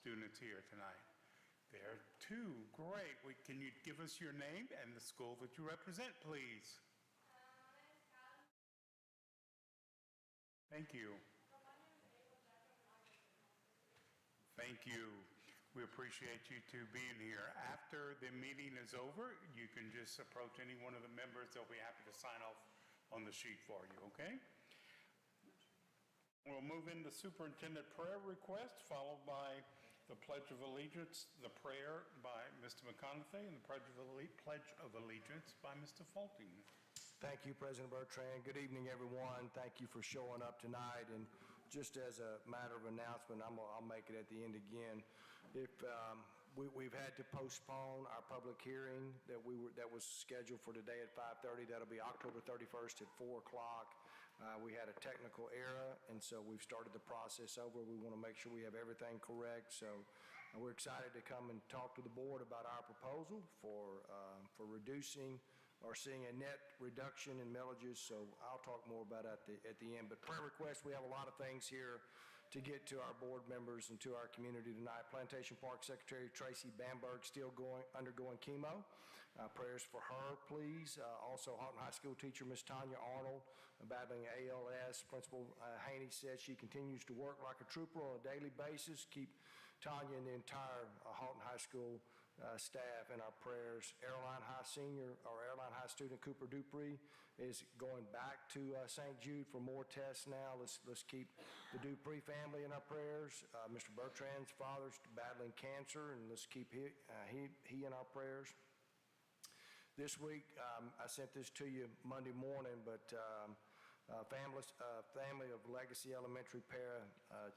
students here tonight? There are two. Great. Can you give us your name and the school that you represent, please? Thank you. Thank you. We appreciate you two being here. After the meeting is over, you can just approach any one of the members. They'll be happy to sign off on the sheet for you, okay? We'll move into superintendent prayer request, followed by the Pledge of Allegiance, the prayer by Mr. McConaughey, and the Pledge of Allegiance by Mr. Faulting. Thank you, President Bertrand. Good evening, everyone. Thank you for showing up tonight. And just as a matter of announcement, I'll make it at the end again. If we've had to postpone our public hearing that was scheduled for today at 5:30. That'll be October 31st at 4 o'clock. We had a technical error, and so we've started the process over. We want to make sure we have everything correct. So we're excited to come and talk to the board about our proposal for reducing or seeing a net reduction in millages, so I'll talk more about it at the end. But prayer requests, we have a lot of things here to get to our board members and to our community tonight. Plantation Park Secretary Tracy Bamberg still undergoing chemo. Prayers for her, please. Also, Houghton High School teacher Miss Tanya Arnold battling ALS. Principal Haney said she continues to work like a trooper on a daily basis. Keep Tanya and the entire Houghton High School staff in our prayers. Airline High student Cooper Dupree is going back to St. Jude for more tests now. Let's keep the Dupree family in our prayers. Mr. Bertrand's father's battling cancer, and let's keep he in our prayers. This week, I sent this to you Monday morning, but family of Legacy Elementary para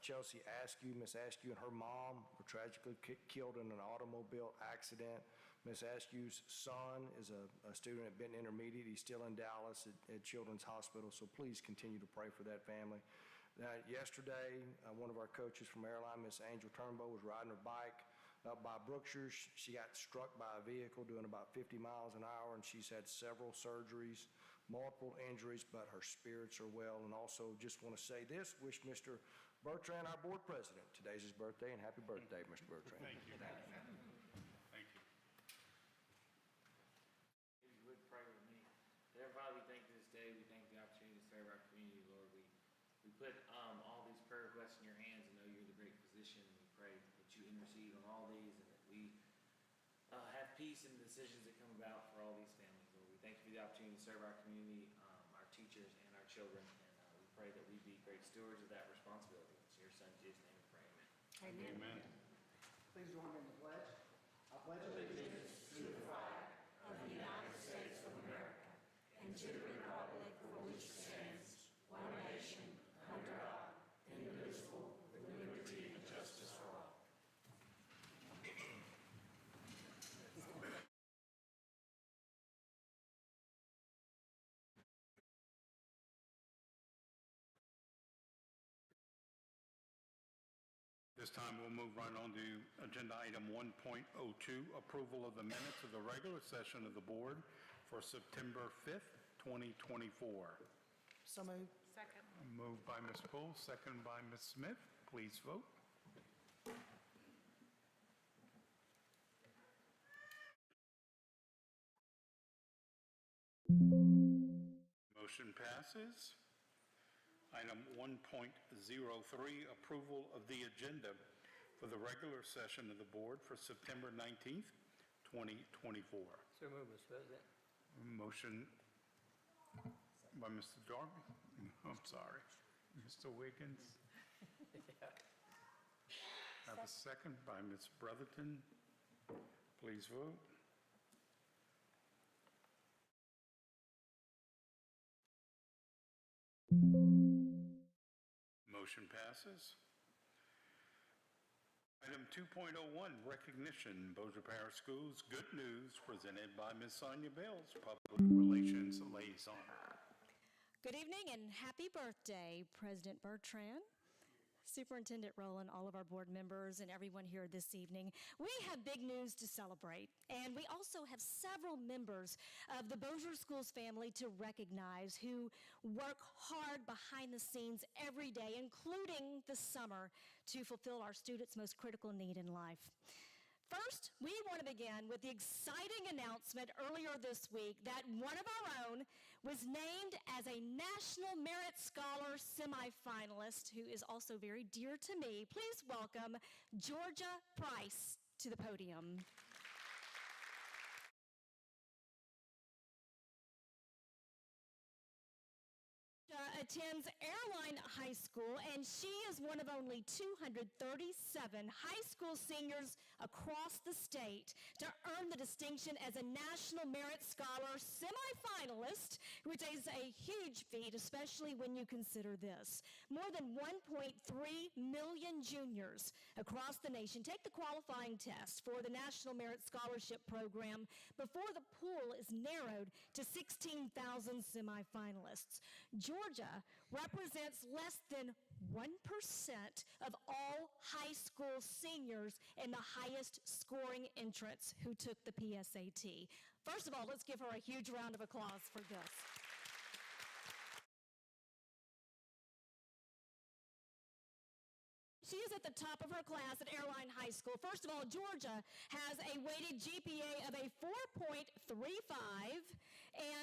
Chelsea Askew, Miss Askew and her mom were tragically killed in an automobile accident. Miss Askew's son is a student at Benton Intermediate. He's still in Dallas at Children's Hospital, so please continue to pray for that family. Yesterday, one of our coaches from Airline, Miss Angel Turnbow, was riding her bike up by Brookshire's. She got struck by a vehicle doing about 50 miles an hour, and she's had several surgeries, multiple injuries, but her spirits are well. And also just want to say this, wish Mr. Bertrand, our board president, today's his birthday, and happy birthday, Mr. Bertrand. Thank you. Thank you. If you would pray with me. Dear Father, we thank you this day. We thank the opportunity to serve our community, Lord. We put all these prayer requests in your hands and know you're the great physician. We pray that you intercede on all these and that we have peace in the decisions that come about for all these families. Lord, we thank you for the opportunity to serve our community, our teachers, and our children. And we pray that we be great stewards of that responsibility. It's in your son, Jesus' name we pray. Amen. Amen. Please join me in the pledge. I pledge allegiance to the flag of the United States of America and to the republic for which it stands, one nation, under God, indivisible, with liberty and justice for all. This time we'll move right on to agenda item 1.02, approval of the minutes of the regular session of the board for September 5th, 2024. So moved. Second. Moved by Ms. Poole, second by Ms. Smith. Please vote. Motion passes. Item 1.03, approval of the agenda for the regular session of the board for September 19th, 2024. So moved, Mr. President. Motion by Mr. Darby. I'm sorry. Mr. Wiggins. Have a second by Ms. Brotherton. Please vote. Motion passes. Item 2.01, recognition, Bossier Parish Schools, good news, presented by Ms. Sonia Bales, Public Relations Liaison. Good evening and happy birthday, President Bertrand. Superintendent Rowland, all of our board members, and everyone here this evening. We have big news to celebrate, and we also have several members of the Bossier Schools family to recognize who work hard behind the scenes every day, including the summer, to fulfill our students' most critical need in life. First, we want to begin with the exciting announcement earlier this week that one of our own was named as a National Merit Scholar semifinalist, who is also very dear to me. Please welcome Georgia Price to the podium. Attends Airline High School, and she is one of only 237 high school seniors across the state to earn the distinction as a National Merit Scholar semifinalist, which is a huge feat, especially when you consider this. More than 1.3 million juniors across the nation take the qualifying test for the National Merit Scholarship Program before the pool is narrowed to 16,000 semifinalists. Georgia represents less than 1% of all high school seniors in the highest scoring entrants who took the PSAT. First of all, let's give her a huge round of applause for this. She is at the top of her class at Airline High School. First of all, Georgia has a weighted GPA of a 4.35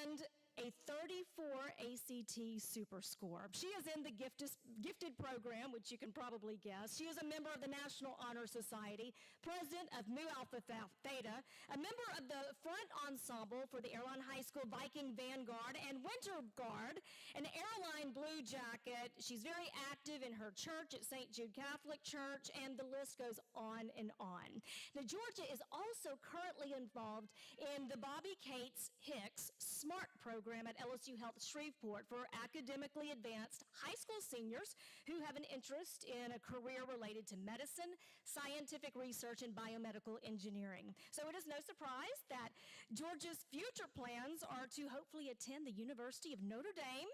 and a 34 ACT super score. She is in the gifted program, which you can probably guess. She is a member of the National Honor Society, president of Mu Alpha Theta, a member of the front ensemble for the Airline High School Viking Vanguard and Winter Guard, an airline blue jacket. She's very active in her church at St. Jude Catholic Church, and the list goes on and on. Now, Georgia is also currently involved in the Bobby Cates Hicks SMART program at LSU Health Shreveport for academically advanced high school seniors who have an interest in a career related to medicine, scientific research, and biomedical engineering. So it is no surprise that Georgia's future plans are to hopefully attend the University of Notre Dame,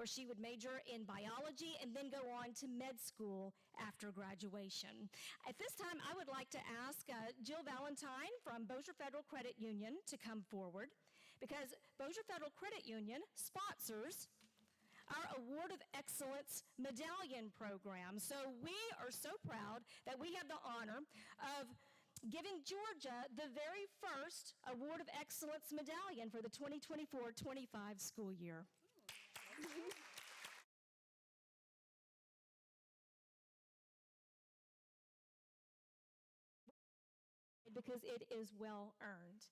where she would major in biology and then go on to med school after graduation. At this time, I would like to ask Jill Valentine from Bossier Federal Credit Union to come forward, because Bossier Federal Credit Union sponsors our Award of Excellence Medallion program. So we are so proud that we have the honor of giving Georgia the very first Award of Excellence Medallion for the 2024-25 school year. Because it is well earned.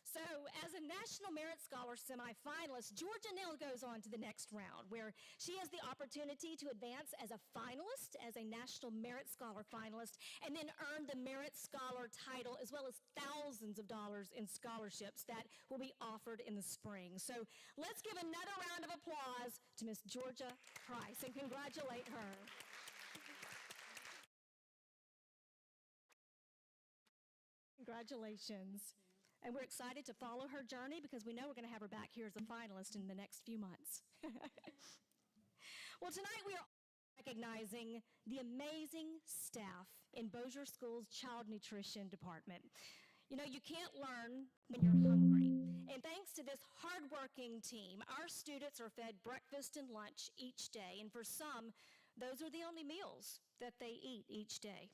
So as a National Merit Scholar semifinalist, Georgia now goes on to the next round, where she has the opportunity to advance as a finalist, as a National Merit Scholar finalist, and then earn the Merit Scholar title, as well as thousands of dollars in scholarships that will be offered in the spring. So let's give another round of applause to Miss Georgia Price and congratulate her. Congratulations. And we're excited to follow her journey because we know we're going to have her back here as a finalist in the next few months. Well, tonight we are recognizing the amazing staff in Bossier School's Child Nutrition Department. You know, you can't learn when you're hungry. And thanks to this hardworking team, our students are fed breakfast and lunch each day. And for some, those are the only meals that they eat each day.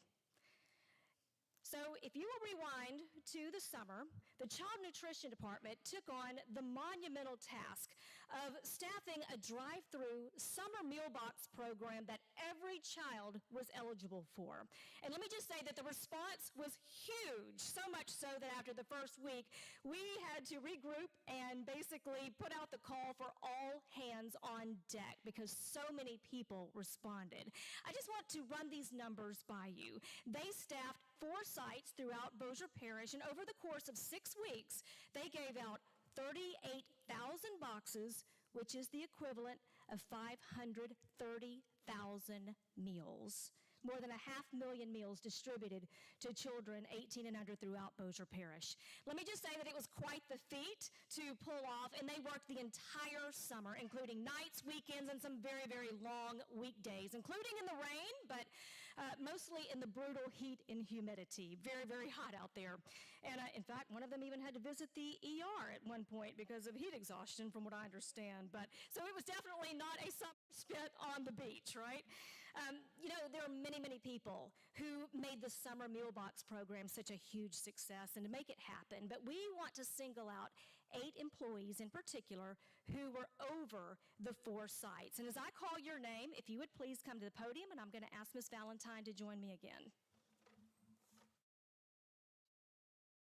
So if you will rewind to the summer, the Child Nutrition Department took on the monumental task of staffing a drive-through summer meal box program that every child was eligible for. And let me just say that the response was huge, so much so that after the first week, we had to regroup and basically put out the call for all hands on deck because so many people responded. I just want to run these numbers by you. They staffed 4 sites throughout Bossier Parish, and over the course of 6 weeks, they gave out 38,000 boxes, which is the equivalent of 530,000 meals. more than 500,000 meals distributed to children 18 and under throughout Bossier Parish. Let me just say that it was quite the feat to pull off, and they worked the entire summer, including nights, weekends, and some very, very long weekdays, including in the rain, but mostly in the brutal heat and humidity. Very, very hot out there. And in fact, one of them even had to visit the ER at one point because of heat exhaustion, from what I understand. But so it was definitely not a summer spent on the beach, right? There are many, many people who made the summer meal box program such a huge success and to make it happen. But we want to single out 8 employees in particular who were over the 4 sites. And as I call your name, if you would please come to the podium, and I'm going to ask Ms. Valentine to join me again,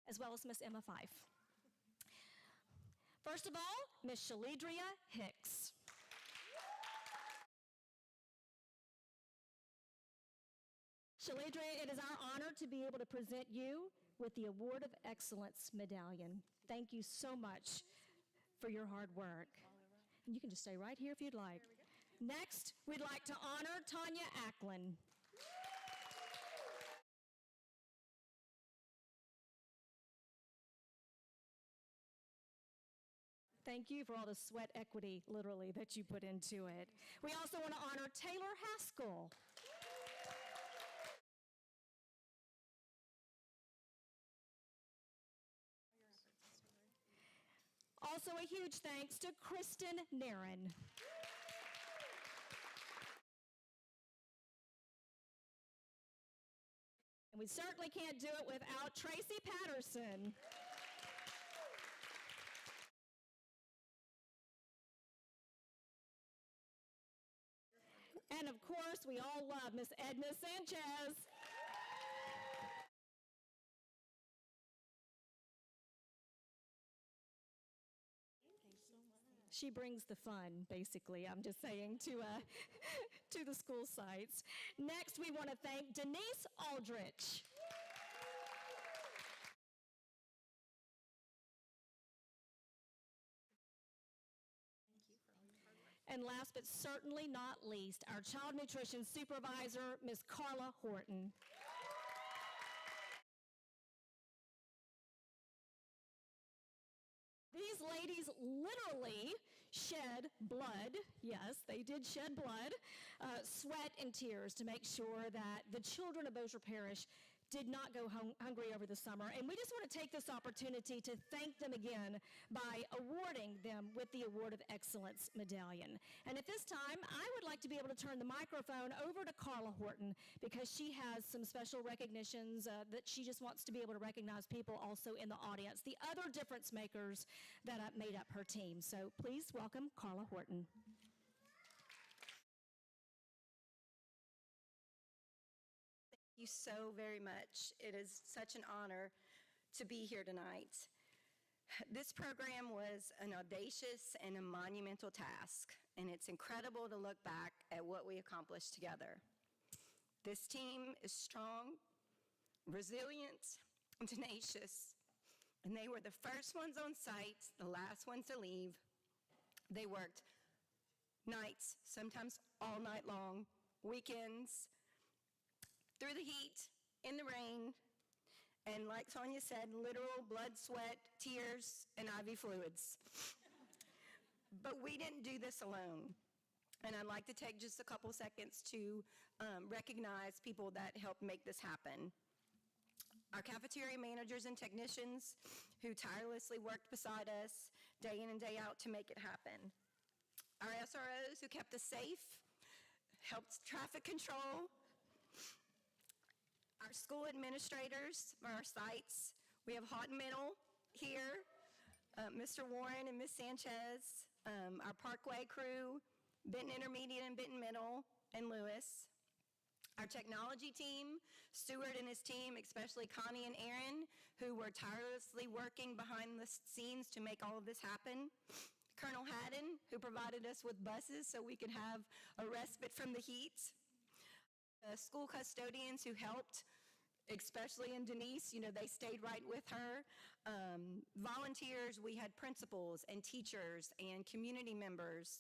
as well as Ms. Emma Fife. First of all, Ms. Shalidria Hicks. Shalidria, it is our honor to be able to present you with the Award of Excellence Medallion. Thank you so much for your hard work. And you can just stay right here if you'd like. Next, we'd like to honor Tanya Ackland. Thank you for all the sweat equity, literally, that you put into it. We also want to honor Taylor Haskell. Also a huge thanks to Kristen Nairn. And we certainly can't do it without Tracy Patterson. And of course, we all love Miss Edna Sanchez. She brings the fun, basically, I'm just saying, to the school sites. Next, we want to thank Denise Aldrich. And last but certainly not least, our child nutrition supervisor, Ms. Carla Horton. These ladies literally shed blood. Yes, they did shed blood, sweat and tears to make sure that the children of Bossier Parish did not go hungry over the summer. And we just want to take this opportunity to thank them again by awarding them with the Award of Excellence Medallion. And at this time, I would like to be able to turn the microphone over to Carla Horton because she has some special recognitions that she just wants to be able to recognize people also in the audience, the other difference makers that made up her team. So please welcome Carla Horton. Thank you so very much. It is such an honor to be here tonight. This program was an audacious and a monumental task, and it's incredible to look back at what we accomplished together. This team is strong, resilient, and tenacious, and they were the first ones on site, the last ones to leave. They worked nights, sometimes all night long, weekends, through the heat, in the rain, and like Tanya said, literal blood, sweat, tears, and IV fluids. But we didn't do this alone. And I'd like to take just a couple seconds to recognize people that helped make this happen. Our cafeteria managers and technicians who tirelessly worked beside us day in and day out to make it happen. Our SROs who kept us safe, helped traffic control. Our school administrators for our sites. We have hot and middle here, Mr. Warren and Ms. Sanchez, our Parkway crew, Benton Intermediate and Benton Middle, and Lewis. Our technology team, Stuart and his team, especially Connie and Aaron, who were tirelessly working behind the scenes to make all of this happen. Colonel Haddon, who provided us with buses so we could have a respite from the heat. School custodians who helped, especially in Denise, they stayed right with her. Volunteers, we had principals and teachers and community members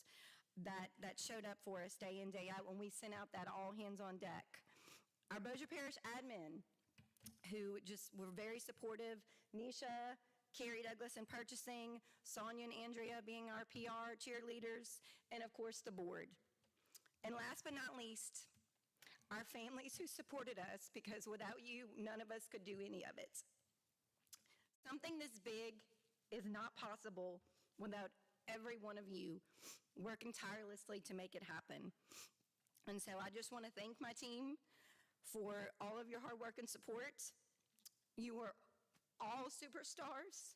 that showed up for us day in, day out when we sent out that all hands on deck. Our Bossier Parish admin, who just were very supportive, Nisha, Carrie Douglas in purchasing, Sonia and Andrea being our PR cheerleaders, and of course the board. And last but not least, our families who supported us, because without you, none of us could do any of it. Something this big is not possible without every one of you working tirelessly to make it happen. And so I just want to thank my team for all of your hard work and support. You are all superstars.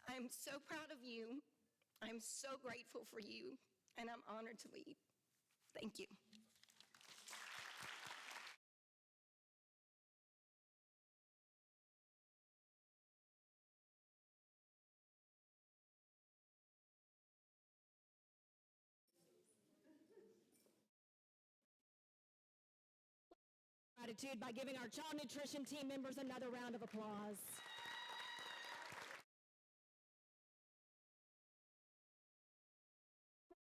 I'm so proud of you. I'm so grateful for you, and I'm honored to lead. Thank you. Gratitude by giving our child nutrition team members another round of applause.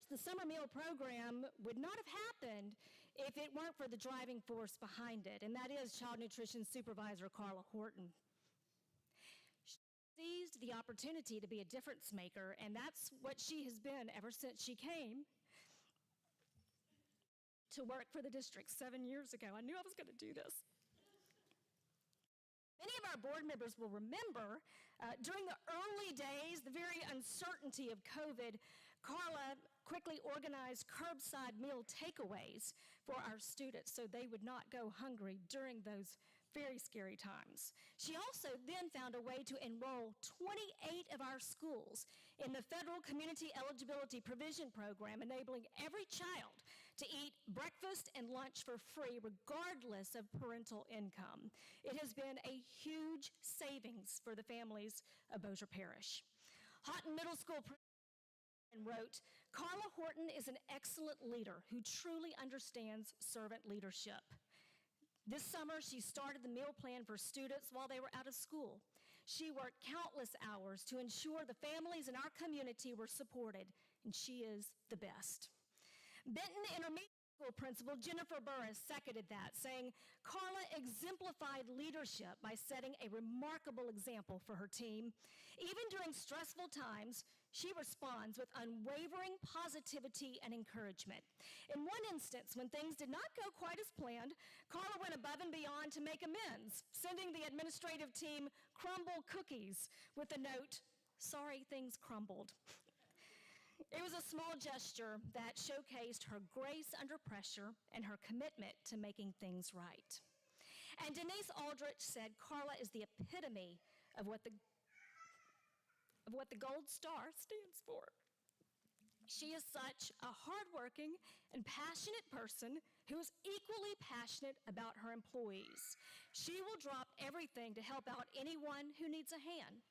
The summer meal program would not have happened if it weren't for the driving force behind it, and that is Child Nutrition Supervisor Carla Horton. She seized the opportunity to be a difference maker, and that's what she has been ever since she came to work for the district 7 years ago. I knew I was going to do this. Many of our board members will remember during the early days, the very uncertainty of COVID, Carla quickly organized curbside meal takeaways for our students so they would not go hungry during those very scary times. She also then found a way to enroll 28 of our schools in the Federal Community Eligibility Provision Program, enabling every child to eat breakfast and lunch for free regardless of parental income. It has been a huge savings for the families of Bossier Parish. Houghton Middle School and wrote, Carla Horton is an excellent leader who truly understands servant leadership. This summer, she started the meal plan for students while they were out of school. She worked countless hours to ensure the families in our community were supported, and she is the best. Benton Intermediate School Principal Jennifer Burris seconded that, saying, Carla exemplified leadership by setting a remarkable example for her team. Even during stressful times, she responds with unwavering positivity and encouragement. In one instance, when things did not go quite as planned, Carla went above and beyond to make amends, sending the administrative team crumble cookies with the note, sorry things crumbled. It was a small gesture that showcased her grace under pressure and her commitment to making things right. And Denise Aldrich said Carla is the epitome of what the Gold Star stands for. She is such a hardworking and passionate person who is equally passionate about her employees. She will drop everything to help out anyone who needs a hand.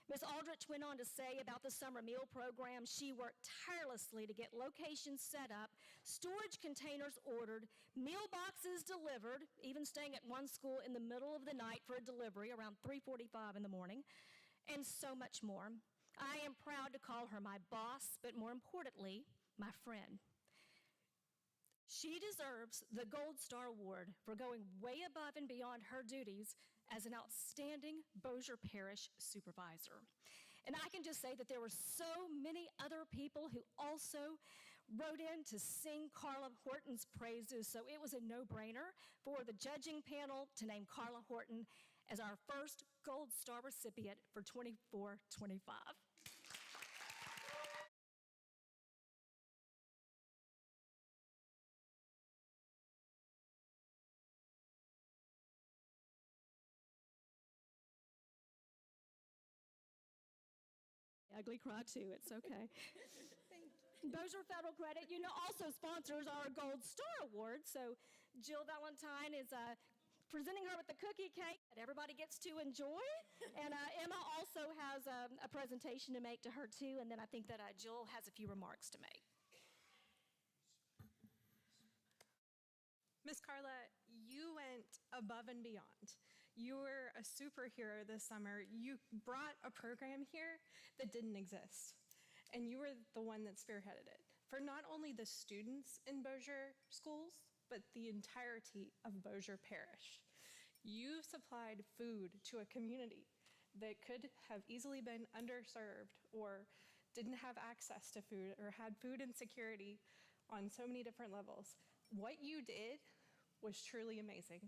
Ms. Aldrich went on to say about the summer meal program, she worked tirelessly to get locations set up, storage containers ordered, meal boxes delivered, even staying at one school in the middle of the night for a delivery around 3:45 in the morning, and so much more. I am proud to call her my boss, but more importantly, my friend. She deserves the Gold Star Award for going way above and beyond her duties as an outstanding Bossier Parish supervisor. And I can just say that there were so many other people who also wrote in to sing Carla Horton's praises, so it was a no-brainer for the judging panel to name Carla Horton as our first Gold Star recipient for 24-25. Ugly cry too, it's okay. Bossier Federal Credit, also sponsors our Gold Star Award. So Jill Valentine is presenting her with the cookie cake that everybody gets to enjoy. And Emma also has a presentation to make to her too. And then I think that Jill has a few remarks to make. Miss Carla, you went above and beyond. You were a superhero this summer. You brought a program here that didn't exist, and you were the one that spearheaded it for not only the students in Bossier schools, but the entirety of Bossier Parish. You supplied food to a community that could have easily been underserved or didn't have access to food or had food insecurity on so many different levels. What you did was truly amazing.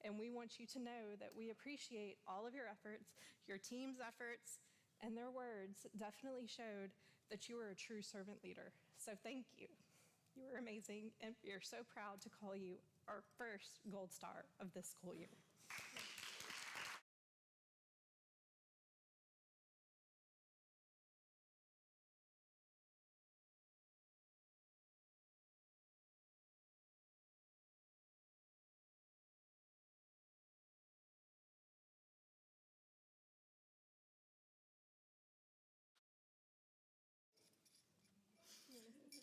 And we want you to know that we appreciate all of your efforts, your team's efforts, and their words definitely showed that you were a true servant leader. So thank you. You were amazing, and we are so proud to call you our first Gold Star of this school year.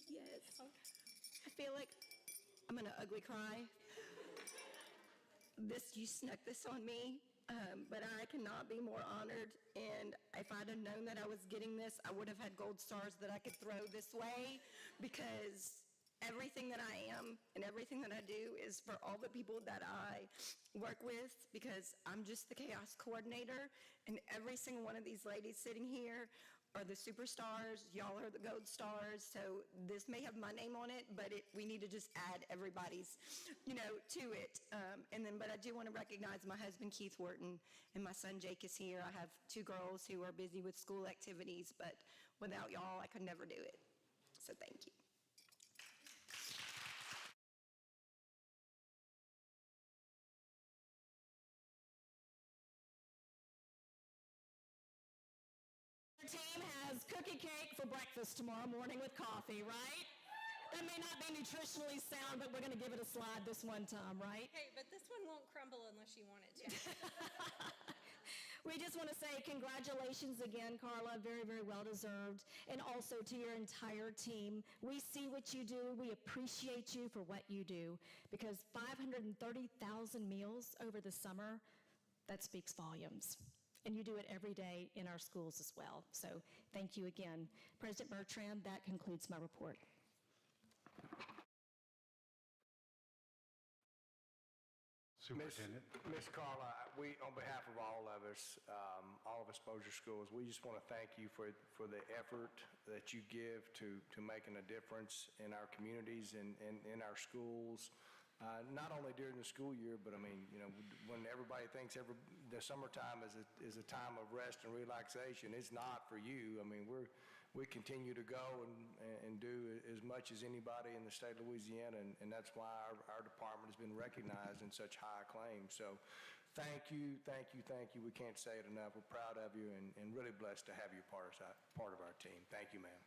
Yes. I feel like I'm gonna ugly cry. You snuck this on me, but I cannot be more honored. And if I'd have known that I was getting this, I would have had gold stars that I could throw this way, because everything that I am and everything that I do is for all the people that I work with, because I'm just the chaos coordinator, and every single one of these ladies sitting here are the superstars. Y'all are the gold stars. So this may have my name on it, but we need to just add everybody's, to it. But I do want to recognize my husband, Keith Wharton, and my son, Jake, is here. I have 2 girls who are busy with school activities, but without y'all, I could never do it. So thank you. Our team has cookie cake for breakfast tomorrow morning with coffee, right? That may not be nutritionally sound, but we're going to give it a slide this one time, right? Hey, but this one won't crumble unless you want it to. We just want to say congratulations again, Carla. Very, very well deserved. And also to your entire team. We see what you do. We appreciate you for what you do, because 530,000 meals over the summer, that speaks volumes. And you do it every day in our schools as well. So thank you again. President Bertrand, that concludes my report. Superintendent. Ms. Carla, we, on behalf of all of us Bossier schools, we just want to thank you for the effort that you give to making a difference in our communities and in our schools. Not only during the school year, but I mean, when everybody thinks the summertime is a time of rest and relaxation, it's not for you. I mean, we continue to go and do as much as anybody in the state of Louisiana, and that's why our department has been recognized in such high acclaim. So thank you. We can't say it enough. We're proud of you and really blessed to have you part of our team. Thank you, ma'am.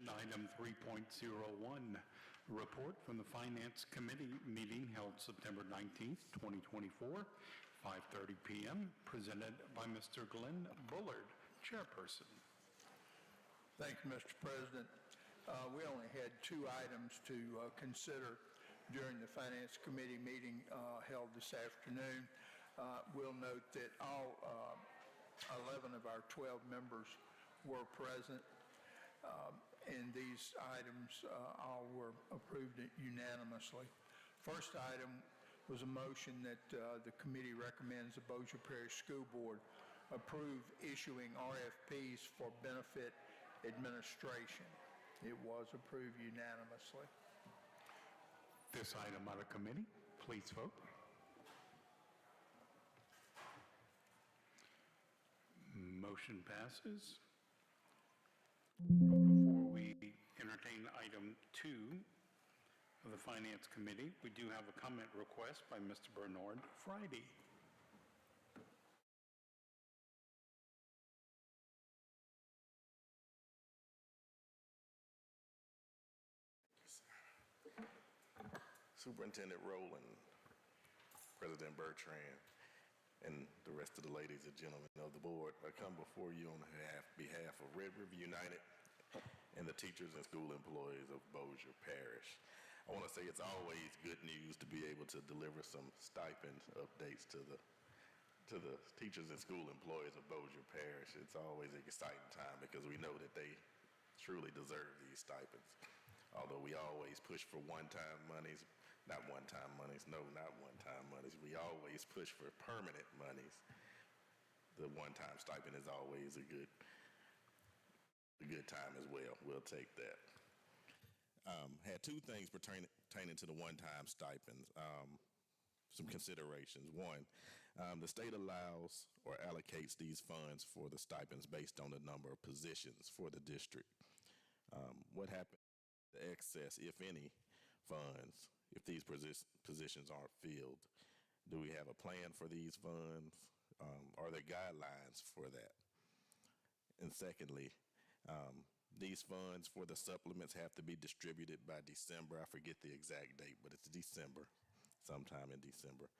Item 3.01, report from the Finance Committee meeting held September 19th, 2024, 5:30 p.m., presented by Mr. Glenn Bullard, chairperson. Thank you, Mr. President. We only had 2 items to consider during the Finance Committee meeting held this afternoon. We'll note that all 11 of our 12 members were present, and these items all were approved unanimously. First item was a motion that the committee recommends the Bossier Parish School Board approve issuing RFPs for benefit administration. It was approved unanimously. This item out of committee, please vote. Motion passes. Before we entertain item 2 of the Finance Committee, we do have a comment request by Mr. Bernard Friday. Superintendent Rowland, President Bertrand, and the rest of the ladies and gentlemen of the board, I come before you on behalf of Red River United and the teachers and school employees of Bossier Parish. I want to say it's always good news to be able to deliver some stipend updates to the to the teachers and school employees of Bossier Parish, it's always an exciting time because we know that they truly deserve these stipends. Although we always push for one-time monies, not one-time monies, no, not one-time monies. We always push for permanent monies. The one-time stipend is always a good time as well. We'll take that. Had two things pertaining to the one-time stipends. Some considerations. One, the state allows or allocates these funds for the stipends based on the number of positions for the district. What happens to the excess, if any, funds if these positions aren't filled? Do we have a plan for these funds? Are there guidelines for that? And secondly, these funds for the supplements have to be distributed by December. I forget the exact date, but it's December, sometime in December.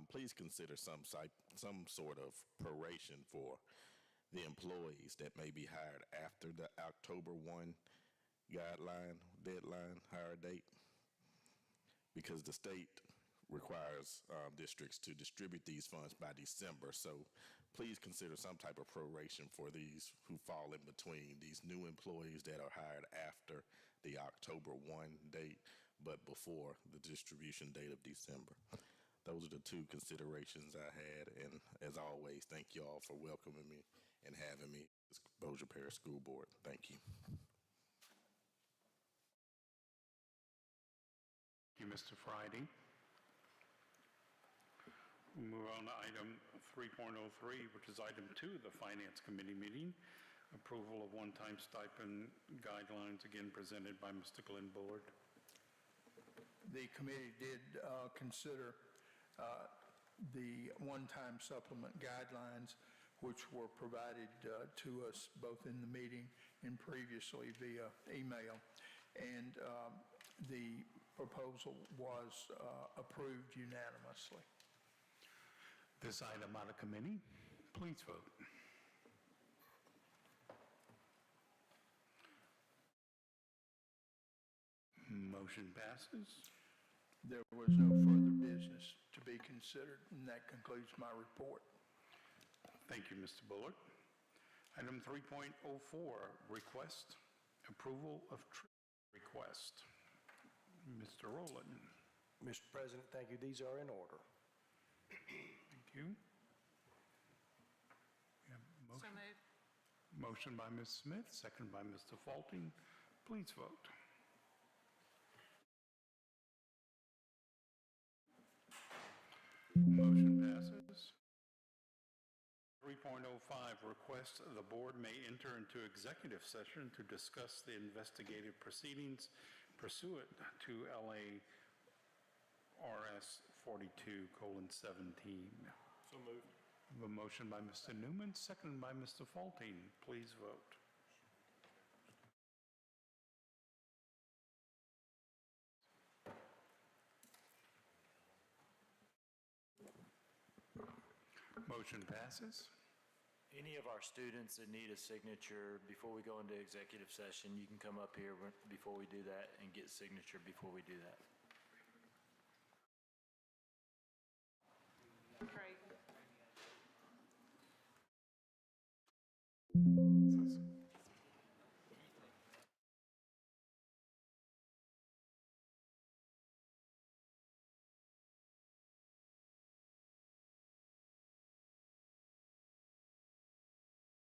Please consider some sort of proration for the employees that may be hired after the October 1 deadline hire date, because the state requires districts to distribute these funds by December. So please consider some type of proration for these who fall in between, these new employees that are hired after the October 1 date, but before the distribution date of December. Those are the two considerations I had, and as always, thank you all for welcoming me and having me at the Bossier Parish School Board. Thank you. Thank you, Mr. Friday. We'll move on to item 3.03, which is item 2 of the Finance Committee meeting. Approval of one-time stipend guidelines, again presented by Mr. Glenn Bullard. The committee did consider the one-time supplement guidelines, which were provided to us both in the meeting and previously via email. And the proposal was approved unanimously. This item out of committee, please vote. Motion passes. There was no further business to be considered, and that concludes my report. Thank you, Mr. Bullard. Item 3.04, request approval of trip request. Mr. Rowland. Mr. President, thank you. These are in order. Thank you. We have a motion. So moved. Motion by Ms. Smith, second by Mr. Faulting. Please vote. Motion passes. 3.05, request the board may enter into executive session to discuss the investigative proceedings pursuant to LA RS 42:17. So moved. A motion by Mr. Newman, second by Mr. Faulting. Please vote. Motion passes. Any of our students that need a signature before we go into executive session, you can come up here before we do that and get signature before we do that.